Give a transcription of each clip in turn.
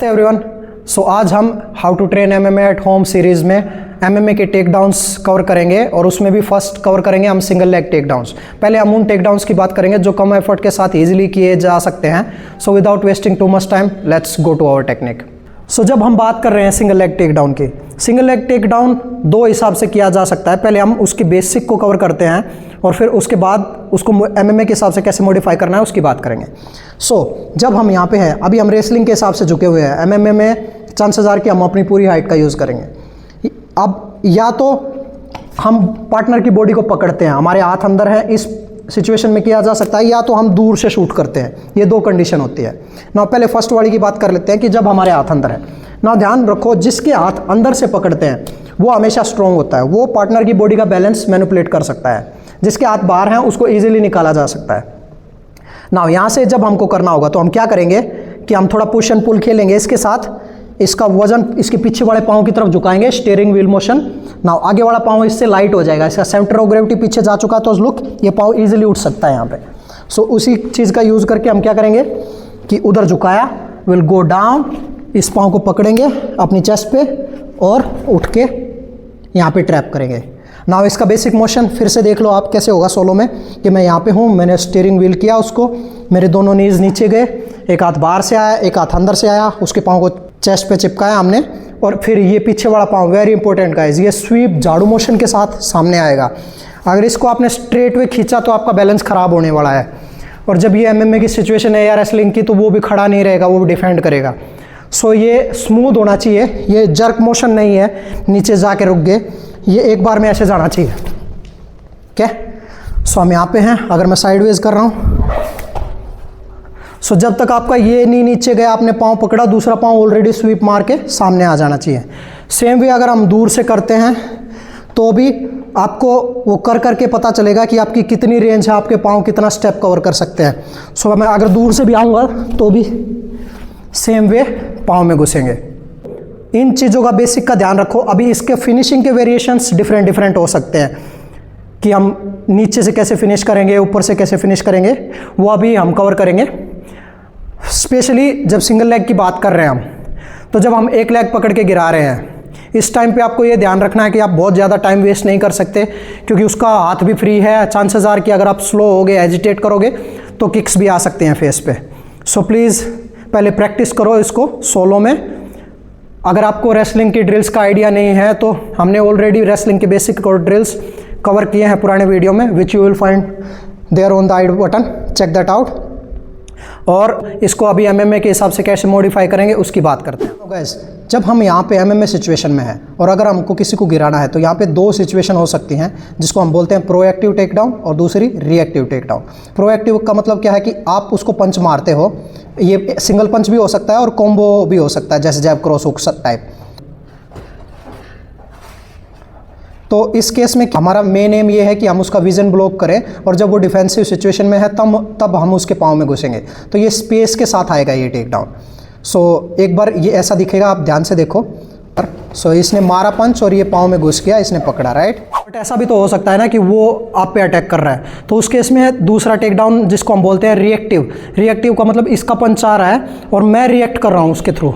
नमस्ते everyone. So आज हम how to train MMA at home series में एमएमए के टेक डाउन्स कवर करेंगे और उसमें भी फर्स्ट कवर करेंगे हम सिंगल लेग टेक डाउन्स। पहले हम उन टेक डाउन्स की बात करेंगे जो कम एफर्ट के साथ इजीली किए जा सकते हैं। So without wasting too much time let's go to our technique. So जब हम बात कर रहे हैं सिंगल लेग टेक डाउन की, सिंगल लेग टेक डाउन दो हिसाब से किया जा सकता है। पहले हम उसकी बेसिक को कवर करते हैं और फिर उसके बाद उसको एमएमए के हिसाब से कैसे मॉडिफाई करना है उसकी बात करेंगे। जब हम यहाँ पे हैं, अभी हम रेसलिंग के हिसाब से झुके हुए हैं, एमएमए में चांसेस आर कि हम अपनी पूरी हाइट का यूज़ करेंगे। अब या तो हम पार्टनर की बॉडी को पकड़ते हैं, हमारे हाथ अंदर है, इस सिचुएशन में किया जा सकता है, या तो हम दूर से शूट करते हैं। ये दो कंडीशन होती है ना। पहले फर्स्ट वाली की बात कर लेते हैं कि जब हमारे हाथ अंदर है ना, ध्यान रखो जिसके हाथ अंदर से पकड़ते हैं वो हमेशा स्ट्रॉन्ग होता है, वो पार्टनर की बॉडी का बैलेंस मैनिपुलेट कर सकता है। जिसके हाथ बाहर हैं उसको ईजिली निकाला जा सकता है ना। यहाँ से जब हमको करना होगा तो हम क्या करेंगे कि हम थोड़ा पुश एंड पुल खेलेंगे, इसके साथ इसका वजन इसके पीछे वाले पाँव की तरफ झुकाएंगे, स्टीयरिंग व्हील मोशन ना। आगे वाला पाँव इससे लाइट हो जाएगा, इसका सेंटर ऑफ ग्रेविटी पीछे जा चुका है तो लुक ये पाँव इजीली उठ सकता है यहाँ पे। उसी चीज़ का यूज़ करके हम क्या करेंगे कि उधर झुकाया, विल गो डाउन, इस पाँव को पकड़ेंगे अपनी चेस्ट पे और उठ के यहाँ पे ट्रैप करेंगे ना। इसका बेसिक मोशन फिर से देख लो आप कैसे होगा सोलो में कि मैं यहाँ पे हूँ, मैंने स्टीयरिंग व्हील किया उसको, मेरे दोनों नीज नीचे गए, एक हाथ बाहर से आया, एक हाथ अंदर से आया, उसके पाँव को चेस्ट पे चिपकाया हमने और फिर ये पीछे वाला पाँव, वेरी इंपॉर्टेंट गाइस, ये स्वीप झाड़ू मोशन के साथ सामने आएगा। अगर इसको आपने स्ट्रेट वे खींचा तो आपका बैलेंस ख़राब होने वाला है। और जब ये एमएमए की सिचुएशन है या रेसलिंग की तो वो भी खड़ा नहीं रहेगा, वो भी डिफेंड करेगा। ये स्मूथ होना चाहिए, ये जर्क मोशन नहीं है नीचे जाके रुक गए, ये एक बार में ऐसे जाना चाहिए। क्या हम यहाँ पे हैं, अगर मैं साइडवेज कर रहा हूँ जब तक आपका ये नी नीचे गया, आपने पाँव पकड़ा, दूसरा पाँव ऑलरेडी स्वीप मार के सामने आ जाना चाहिए। सेम वे अगर हम दूर से करते हैं तो भी आपको वो कर करके पता चलेगा कि आपकी कितनी रेंज है, आपके पाँव कितना स्टेप कवर कर सकते हैं। मैं अगर दूर से भी आऊँगा तो भी सेम वे पाँव में घुसेंगे। इन चीज़ों का बेसिक का ध्यान रखो। अभी इसके फिनिशिंग के वेरिएशंस डिफरेंट हो सकते हैं कि हम नीचे से कैसे फिनिश करेंगे, ऊपर से कैसे फिनिश करेंगे, वो अभी हम कवर करेंगे। स्पेशली जब सिंगल लेग की बात कर रहे हैं हम, तो जब हम एक लेग पकड़ के गिरा रहे हैं, इस टाइम पे आपको ये ध्यान रखना है कि आप बहुत ज़्यादा टाइम वेस्ट नहीं कर सकते क्योंकि उसका हाथ भी फ्री है। चांसेस आर कि अगर आप स्लो होगे, एजिटेट करोगे तो किक्स भी आ सकते हैं फेस पे। प्लीज़ पहले प्रैक्टिस करो इसको सोलो में। अगर आपको रेसलिंग की ड्रिल्स का आइडिया नहीं है तो हमने ऑलरेडी रेसलिंग के बेसिक और ड्रिल्स कवर किए हैं पुराने वीडियो में, which you will find there on the i button, check that out. और इसको अभी एमएमए के हिसाब से कैसे मॉडिफाई करेंगे उसकी बात करते हैं। तो गाइस, जब हम यहाँ पे एमएमए सिचुएशन में हैं और अगर हमको किसी को गिराना है तो यहाँ पे दो सिचुएशन हो सकती हैं जिसको हम बोलते हैं प्रोएक्टिव टेक डाउन और दूसरी रिएक्टिव टेक डाउन। प्रोएक्टिव का मतलब क्या है कि आप उसको पंच मारते हो, ये सिंगल पंच भी हो सकता है और कॉम्बो भी हो सकता है, जैसे जैब क्रॉस हुक टाइप। तो इस केस में हमारा मेन एम ये है कि हम उसका विजन ब्लॉक करें और जब वो डिफेंसिव सिचुएशन में है तब हम उसके पाँव में घुसेंगे, तो ये स्पेस के साथ आएगा ये टेक डाउन। एक बार ये ऐसा दिखेगा, आप ध्यान से देखो। इसने मारा पंच और ये पाँव में घुस गया, इसने पकड़ा, राइट। बट ऐसा भी तो हो सकता है ना कि वो आप पे अटैक कर रहा है, तो उस केस में दूसरा टेक डाउन जिसको हम बोलते हैं रिएक्टिव। रिएक्टिव का मतलब इसका पंच आ रहा है और मैं रिएक्ट कर रहा हूँ उसके थ्रू।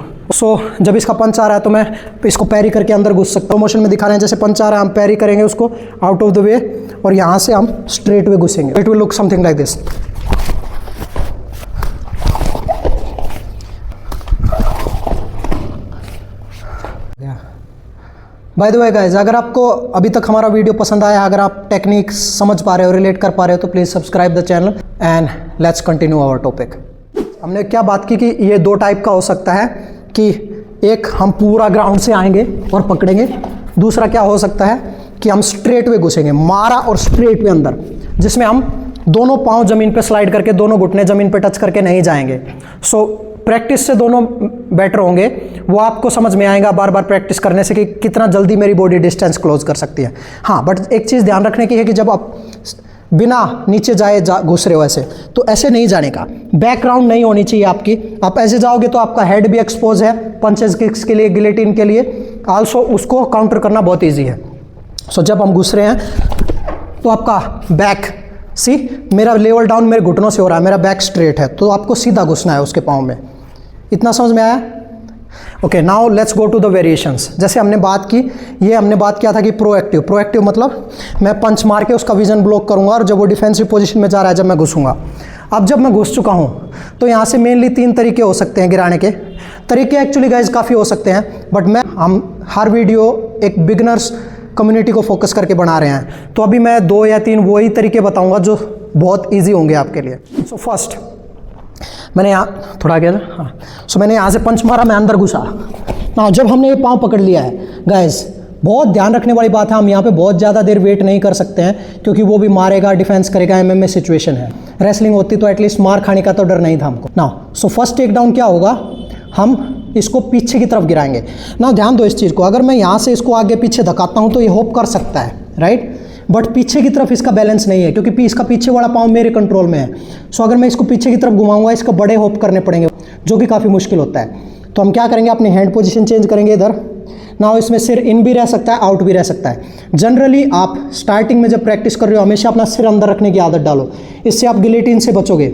जब इसका पंच आ रहा है तो मैं इसको पैरी करके अंदर घुस सकता हूँ। मोशन में दिखा रहे हैं जैसे पंच आ रहा है, हम पैरी करेंगे उसको आउट ऑफ द वे और यहाँ से हम स्ट्रेट वे घुसेंगे। It will look something like this. By the way guys, अगर आपको अभी तक हमारा वीडियो पसंद आया, अगर आप टेक्निक समझ पा रहे हो, रिलेट कर पा रहे हो, तो please subscribe the channel and let's continue our topic. हमने क्या बात की कि ये दो टाइप का हो सकता है कि एक हम पूरा ग्राउंड से आएंगे और पकड़ेंगे, दूसरा क्या हो सकता है कि हम स्ट्रेट वे घुसेंगे, मारा और स्ट्रेट वे अंदर, जिसमें हम दोनों पाँव ज़मीन पे स्लाइड करके, दोनों घुटने ज़मीन पे टच करके नहीं जाएंगे। प्रैक्टिस से दोनों बेटर होंगे, वो आपको समझ में आएगा बार बार प्रैक्टिस करने से कि कितना जल्दी मेरी बॉडी डिस्टेंस क्लोज कर सकती है। हाँ, बट एक चीज़ ध्यान रखने की है कि जब आप बिना नीचे घुस रहे हो ऐसे, तो ऐसे नहीं जाने का, बैकग्राउंड नहीं होनी चाहिए आपकी। आप ऐसे जाओगे तो आपका हेड भी एक्सपोज है पंचेस किक्स के लिए, गिलेटिन के लिए, आल्सो उसको काउंटर करना बहुत ईजी है। जब हम घुस रहे हैं तो आपका बैक मेरा लेवल डाउन मेरे घुटनों से हो रहा है, मेरा बैक स्ट्रेट है, तो आपको सीधा घुसना है उसके पाँव में। इतना समझ में आया okay, now let's go to the variations. जैसे हमने बात की, ये हमने बात किया था कि प्रोएक्टिव मतलब मैं पंच मार के उसका विजन ब्लॉक करूंगा और जब वो डिफेंसिव पोजीशन में जा रहा है जब मैं घुसूंगा। अब जब मैं घुस चुका हूं तो यहाँ से मेनली 3 तरीके हो सकते हैं गिराने के। तरीके एक्चुअली गाइज काफ़ी हो सकते हैं, बट हम हर वीडियो एक बिगनर्स कम्युनिटी को फोकस करके बना रहे हैं, तो अभी मैं 2 या 3 वही तरीके बताऊंगा जो बहुत ईजी होंगे आपके लिए। सो फर्स्ट मैंने यहाँ थोड़ा आगे, हाँ, सो मैंने यहाँ से पंच मारा, मैं अंदर घुसा ना। जब हमने ये पाँव पकड़ लिया है गाइज, बहुत ध्यान रखने वाली बात है, हम यहाँ पे बहुत ज़्यादा देर वेट नहीं कर सकते हैं क्योंकि वो भी मारेगा, डिफेंस करेगा, MMA सिचुएशन है। रेसलिंग होती तो एटलीस्ट मार खाने का तो डर नहीं था हमको ना। सो फर्स्ट टेक डाउन क्या होगा, हम इसको पीछे की तरफ गिराएंगे ना। ध्यान दो इस चीज़ को, अगर मैं यहाँ से इसको आगे पीछे धकाता हूँ तो ये होप कर सकता है, राइट, बट पीछे की तरफ इसका बैलेंस नहीं है क्योंकि इसका पीछे वाला पाँव मेरे कंट्रोल में है। सो अगर मैं इसको पीछे की तरफ घुमाऊंगा, इसका बड़े होप करने पड़ेंगे जो कि काफ़ी मुश्किल होता है। तो हम क्या करेंगे, अपनी हैंड पोजीशन चेंज करेंगे इधर ना। इसमें सिर इन भी रह सकता है, आउट भी रह सकता है। जनरली आप स्टार्टिंग में जब प्रैक्टिस कर रहे हो हमेशा अपना सिर अंदर रखने की आदत डालो, इससे आप गिलेटिन से बचोगे,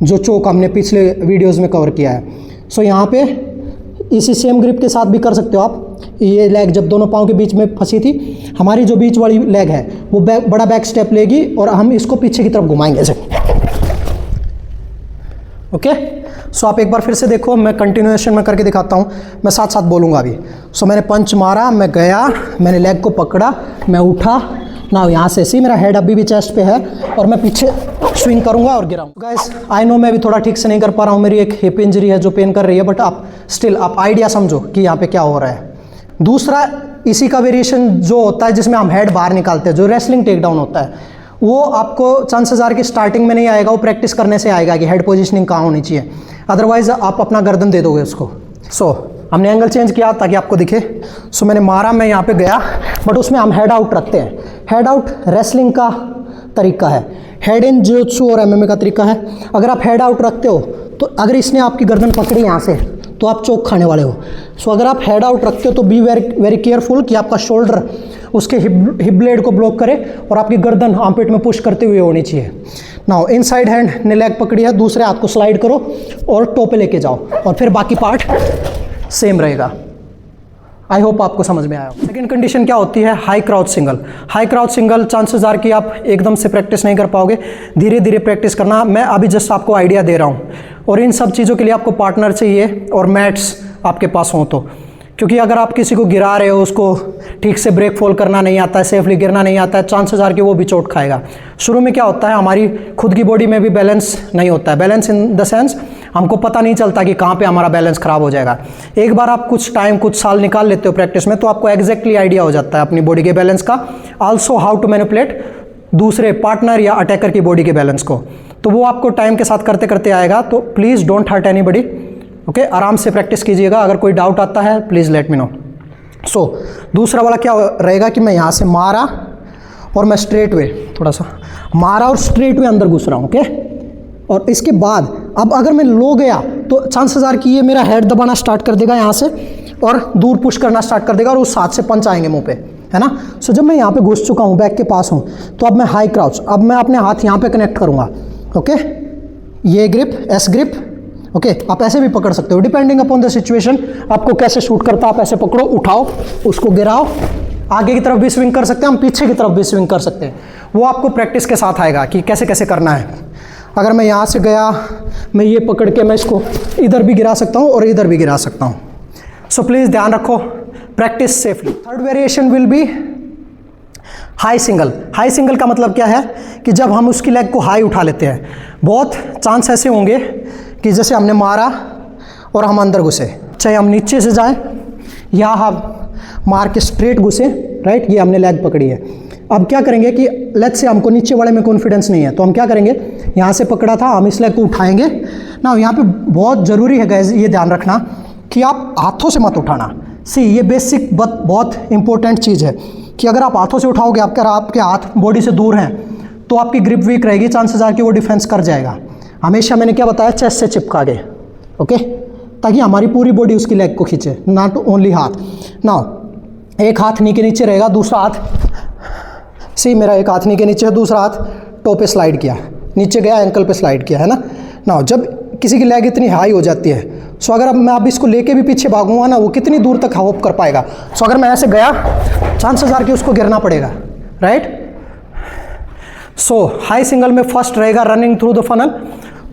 जो चोक हमने पिछले वीडियोज़ में कवर किया है। सो यहाँ पे इसी सेम ग्रिप के साथ भी कर सकते हो आप। ये लेग जब दोनों पाँव के बीच में फंसी थी, हमारी जो बीच वाली लेग है वो बड़ा बैक स्टेप लेगी और हम इसको पीछे की तरफ घुमाएंगे ऐसे। ओके, सो आप एक बार फिर से देखो, मैं कंटिन्यूएशन में करके दिखाता हूँ, मैं साथ साथ बोलूँगा अभी। सो मैंने पंच मारा, मैं गया, मैंने लेग को पकड़ा, मैं उठा ना, यहाँ से सी मेरा हेड अभी भी चेस्ट पे है और मैं पीछे स्विंग करूँगा और गिराऊँ। गाइस आई नो मैं भी थोड़ा ठीक से नहीं कर पा रहा हूँ, मेरी एक हिप इंजरी है जो पेन कर रही है, बट आप स्टिल आप आइडिया समझो कि यहाँ पे क्या हो रहा है। दूसरा इसी का वेरिएशन जो होता है जिसमें हम हेड बाहर निकालते हैं, जो रेसलिंग टेक डाउन होता है, वो आपको चांसेस आर की स्टार्टिंग में नहीं आएगा, वो प्रैक्टिस करने से आएगा कि हेड पोजीशनिंग कहाँ होनी चाहिए, अदरवाइज आप अपना गर्दन दे दोगे उसको। सो हमने एंगल चेंज किया ताकि आपको दिखे। सो मैंने मारा, मैं यहाँ पे गया, बट उसमें हम हेड आउट रखते हैं। हेड आउट रेसलिंग का तरीका है, हेड इन जियोत्सु और MMA का तरीका है। अगर आप हेड आउट रखते हो तो अगर इसने आपकी गर्दन पकड़ी यहाँ से तो आप चोक खाने वाले हो। सो अगर आप हेड आउट रखते हो तो बी वेरी केयरफुल कि आपका शोल्डर उसके हिप ब्लेड को ब्लॉक करे और आपकी गर्दन आर्मपिट में पुश करते हुए होनी चाहिए। नाउ इनसाइड हैंड ने लेग पकड़ी है, दूसरे हाथ को स्लाइड करो और टो पे लेके जाओ और फिर बाकी पार्ट सेम रहेगा। आई होप आपको समझ में आया। सेकंड कंडीशन क्या होती है, high crouch single. High crouch single chances are कि आप एकदम से प्रैक्टिस नहीं कर पाओगे, धीरे धीरे प्रैक्टिस करना। मैं अभी जस्ट आपको आइडिया दे रहा हूँ और इन सब चीज़ों के लिए आपको पार्टनर चाहिए और मैट्स आपके पास हों तो, क्योंकि अगर आप किसी को गिरा रहे हो, उसको ठीक से ब्रेक फॉल करना नहीं आता है, सेफली गिरना नहीं आता है, चांसेस आर कि वो भी चोट खाएगा। शुरू में क्या होता है, हमारी खुद की बॉडी में भी बैलेंस नहीं होता है। बैलेंस इन द सेंस हमको पता नहीं चलता कि कहाँ पे हमारा बैलेंस खराब हो जाएगा। एक बार आप कुछ टाइम कुछ साल निकाल लेते हो प्रैक्टिस में तो आपको एग्जैक्टली आइडिया हो जाता है अपनी बॉडी के बैलेंस का, आल्सो हाउ टू मैनिपुलेट दूसरे पार्टनर या अटैकर की बॉडी के बैलेंस को। तो वो आपको टाइम के साथ करते करते आएगा। तो please don't hurt anybody, okay, आराम से प्रैक्टिस कीजिएगा। अगर कोई डाउट आता है please let me know. So दूसरा वाला क्या रहेगा कि मैं यहाँ से मारा और मैं स्ट्रेट वे थोड़ा सा मारा और स्ट्रेट वे अंदर घुस रहा हूँ, ओके। और इसके बाद अब अगर मैं लो गया तो चांसेस आर कि ये मेरा हेड दबाना स्टार्ट कर देगा यहाँ से और दूर पुश करना स्टार्ट कर देगा और उस हाथ से पंच आएंगे मुंह पे, है ना। सो जब मैं यहाँ पे घुस चुका हूँ, बैक के पास हूँ, तो अब मैं हाई क्राउच, अब मैं अपने हाथ यहाँ पे कनेक्ट करूँगा, ओके। ये ग्रिप, एस ग्रिप, ओके। आप ऐसे भी पकड़ सकते हो, डिपेंडिंग अपॉन द सिचुएशन आपको कैसे शूट करता है। आप ऐसे पकड़ो, उठाओ, उसको गिराओ, आगे की तरफ भी स्विंग कर सकते हैं हम, पीछे की तरफ भी स्विंग कर सकते हैं। वो आपको प्रैक्टिस के साथ आएगा कि कैसे कैसे करना है। अगर मैं यहाँ से गया, मैं ये पकड़ के मैं इसको इधर भी गिरा सकता हूँ और इधर भी गिरा सकता हूँ। सो प्लीज़ ध्यान रखो, practice safely. Third variation will be high single. High single का मतलब क्या है कि जब हम उसकी लेग को हाई उठा लेते हैं, बहुत चांस ऐसे होंगे कि जैसे हमने मारा और हम अंदर घुसे, चाहे हम नीचे से जाएं या हम मार के स्ट्रेट घुसे, राइट। ये हमने लेग पकड़ी है। अब क्या करेंगे कि लेट्स से हमको नीचे वाले में कॉन्फिडेंस नहीं है, तो हम क्या करेंगे, यहाँ से पकड़ा था, हम इस लेग को उठाएंगे ना। यहाँ पे बहुत ज़रूरी है गाइस, ये ध्यान रखना कि आप हाथों से मत उठाना। सी, ये बेसिक बहुत इंपॉर्टेंट चीज़ है कि अगर आप हाथों से उठाओगे, आपके हाथ बॉडी से दूर हैं, तो आपकी ग्रिप वीक रहेगी, चांसेस आर कि वो डिफेंस कर जाएगा। हमेशा मैंने क्या बताया, चेस्ट से चिपका के, ओके, ताकि हमारी पूरी बॉडी उसकी लेग को खींचे, नॉट ओनली हाथ। नाउ एक हाथ नी के नीचे रहेगा, दूसरा हाथ, सी मेरा एक हाथ नी के नीचे है, दूसरा हाथ टो पे स्लाइड किया, नीचे गया, एंकल पे स्लाइड किया, है ना। नाउ जब किसी की लेग इतनी हाई हो जाती है। सो अगर अब मैं अब इसको लेके भी पीछे भागूंगा ना, वो कितनी दूर तक होप कर पाएगा। सो अगर मैं ऐसे गया, चांसेस आर कि उसको गिरना पड़ेगा, राइट। सो हाई सिंगल में फर्स्ट रहेगा रनिंग थ्रू द फनल।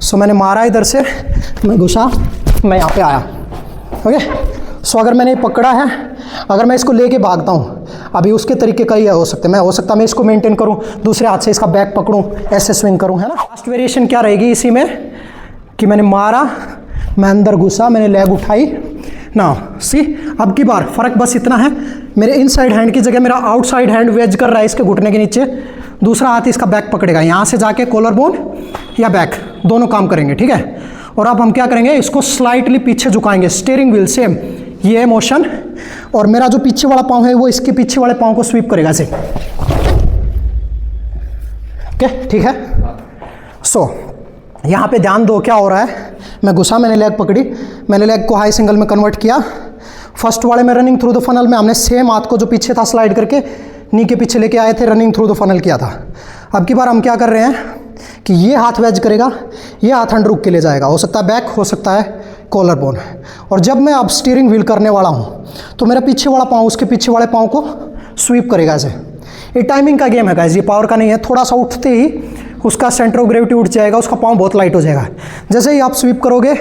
सो मैंने मारा इधर से, मैं घुसा, मैं यहाँ पे आया, ओके। सो अगर मैंने पकड़ा है, अगर मैं इसको लेके भागता हूँ, अभी उसके तरीके कई हो सकते हैं। हो सकता है मैं इसको मेंटेन करूँ, दूसरे हाथ से इसका बैक पकड़ूँ, ऐसे स्विंग करूँ, है ना। लास्ट वेरिएशन क्या रहेगी इसी में कि मैंने मारा, मैं अंदर घुसा, मैंने लेग उठाई ना, सी। अब की बार फ़र्क बस इतना है, मेरे इनसाइड हैंड की जगह मेरा आउटसाइड हैंड वेज कर रहा है इसके घुटने के नीचे, दूसरा हाथ इसका बैक पकड़ेगा, यहाँ से जाके कॉलर बोन या बैक दोनों काम करेंगे, ठीक है। और अब हम क्या करेंगे, इसको स्लाइटली पीछे झुकाएंगे, स्टीयरिंग व्हील सेम ये है मोशन, और मेरा जो पीछे वाला पाँव है वो इसके पीछे वाले पाँव को स्वीप करेगा ऐसे, ओके, ठीक है। सो यहाँ पे ध्यान दो क्या हो रहा है, मैं घुसा, मैंने लेग पकड़ी, मैंने लेग को हाई सिंगल में कन्वर्ट किया। फर्स्ट वाले में रनिंग थ्रू द फनल में हमने सेम हाथ को जो पीछे था स्लाइड करके नी के पीछे लेके आए थे, रनिंग थ्रू द फनल किया था। अब की बार हम क्या कर रहे हैं कि ये हाथ वेज करेगा, ये हाथ अंडर हुक के ले जाएगा, हो सकता है बैक, हो सकता है कॉलर बोन। और जब मैं अब स्टीयरिंग व्हील करने वाला हूँ तो मेरा पीछे वाला पाँव उसके पीछे वाले पाँव को स्वीप करेगा ऐसे। ये टाइमिंग का गेम है गाइस, ये पावर का नहीं है। थोड़ा सा उठते ही उसका सेंटर ऑफ ग्रेविटी उठ जाएगा, उसका पाँव बहुत लाइट हो जाएगा। जैसे ही आप स्वीप करोगे,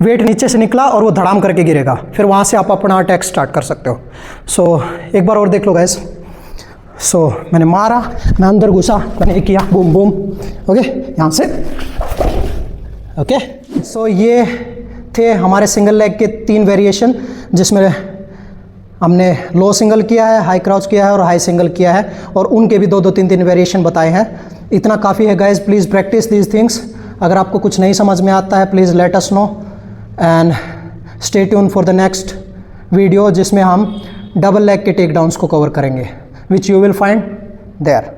वेट नीचे से निकला और वो धड़ाम करके गिरेगा, फिर वहाँ से आप अपना अटैक स्टार्ट कर सकते हो। सो एक बार और देख लो गाइस। सो मैंने मारा, मैं अंदर घुसा, मैंने किया बूम बूम, ओके, यहाँ से, ओके। सो ये थे हमारे सिंगल लेग के 3 वेरिएशन, जिसमें हमने लो सिंगल किया है, हाई क्राउच किया है और हाई सिंगल किया है, और उनके भी 2-2 3-3 वेरिएशन बताए हैं। इतना काफ़ी है guys, please practice these things. अगर आपको कुछ नहीं समझ में आता है, please let us know and stay tuned for the next video, जिसमें हम डबल लेग के टेक डाउन्स को कवर करेंगे, which you will find there.